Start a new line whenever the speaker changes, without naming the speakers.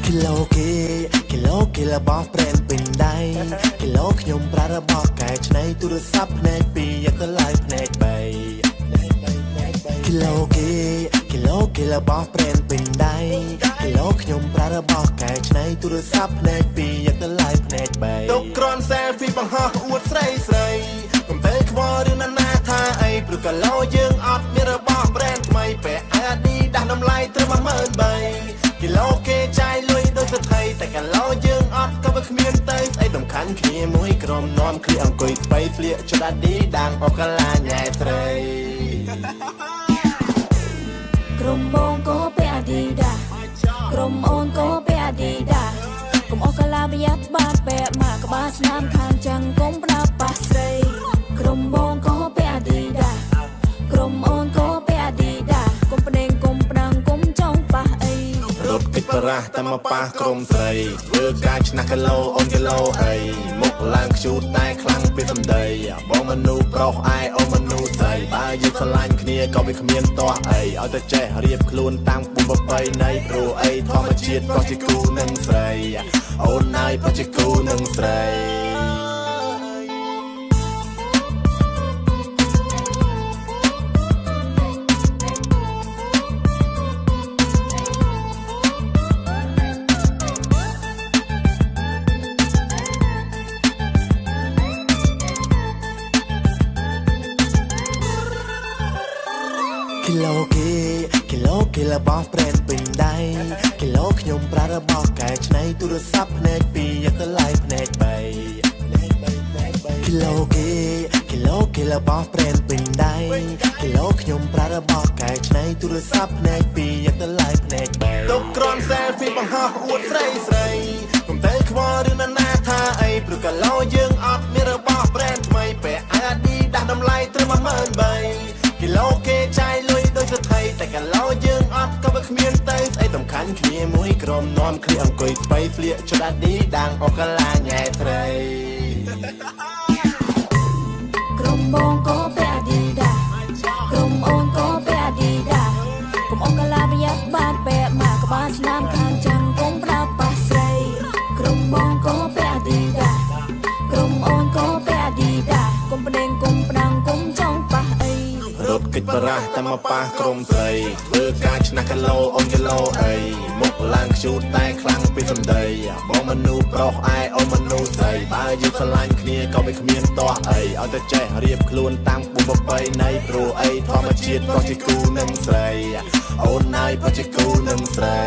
គីឡូបោះប្រេនពេញដៃគីឡូខ្ញុំប្រើរបស់កែច្នៃទូរស័ព្ទភ្នែក2យកទៅឡើងភ្នែក3គីឡូបោះប្រេនពេញដៃគីឡូខ្ញុំប្រើរបស់កែច្នៃទូរស័ព្ទភ្នែក2យកទៅឡើងភ្នែក3ទុកក្រន selfie បង្ហោះអួតស្រីកុំទៅខ្វល់រឿងណាថាអីព្រោះគីឡូយើងអត់មានរបស់ brand ថ្មីពាក់ Adidas តម្លៃត្រឹម 13000 គីឡូគេចាយលុយដូចស្ថិតែគីឡូយើងអត់ក៏វាគ្មានទៅស្អីសំខាន់គ្នាមួយក្រុមនាំគ្នាអង្គុយស្បៃស្លៀកចដាឌីដាងអូកាឡាញ៉ែត្រីក្រុមបងក៏ពាក់ Adidas ក្រុមអូនក៏ពាក់ Adidas កុំអូកាឡាប្រយ័ត្នបាត់ពាក់មកក្បាលស្នាមខាងចាំងកុំប្រើប៉ះស្រីក្រុមបងក៏ពាក់ Adidas ក្រុមអូនក៏ពាក់ Adidas កុំប្តេងកុំប្រាំងកុំចង់ប៉ះអីរត់គិតបរះតែមកប៉ះក្រុមស្រីធ្វើការឆ្នះគីឡូអូនគីឡូអីមុខឡើងខ្ជូតតែខ្លាំងពីសម្ដីបងមនុស្សប្រុសឯអូនមនុស្សស្រីបើយើងឆ្លាញ់គ្នាក៏វាគ្មានតោះអីឲ្យតែចេះរៀបខ្លួនតាមពុំប្របីនៃព្រោះអីធម្មជាតិក៏ជាគូនឹងស្រីអូនហើយក៏ជាគូនឹងស្រីគីឡូបោះប្រេនពេញដៃគីឡូខ្ញុំប្រើរបស់កែច្នៃទូរស័ព្ទភ្នែក2យកទៅឡើងភ្នែក3គីឡូបោះប្រេនពេញដៃគីឡូខ្ញុំប្រើរបស់កែច្នៃទូរស័ព្ទភ្នែក2យកទៅឡើងភ្នែក3ទុកក្រន selfie បង្ហោះអួតស្រីកុំទៅខ្វល់រឿងណាថាអីព្រោះគីឡូយើងអត់មានរបស់ brand ថ្មីពាក់ Adidas តម្លៃត្រឹម 13000 គីឡូគេចាយលុយដូចស្ថិតែគីឡូយើងអត់ក៏វាគ្មានទៅស្អីសំខាន់គ្នាមួយក្រុមនាំគ្នាអង្គុយស្បៃស្លៀកចដាឌីដាងអូកាឡាញ៉ែត្រីក្រុមបងក៏ពាក់ Adidas ក្រុមអូនក៏ពាក់ Adidas កុំអូកាឡាប្រយ័ត្នបាត់ពាក់មកក្បាលស្នាមខាងចាំងកុំប្រើប៉ះស្រីក្រុមបងក៏ពាក់ Adidas ក្រុមអូនក៏ពាក់ Adidas កុំប្តេងកុំប្រាំងកុំចង់ប៉ះអីរត់គិតបរះតែមកប៉ះក្រុមស្រីធ្វើការឆ្នះគីឡូអូនគីឡូអីមុខឡើងខ្ជូតតែខ្លាំងពីសម្ដីបងមនុស្សប្រុសឯអូនមនុស្សស្រីបើយើងឆ្លាញ់គ្នាក៏វាគ្មានតោះអីឲ្យតែចេះរៀបខ្លួនតាមពុំប្របីនៃព្រោះអីធម្មជាតិក៏ជាគូនឹងស្រីអូនហើយក៏ជាគូនឹងស្រី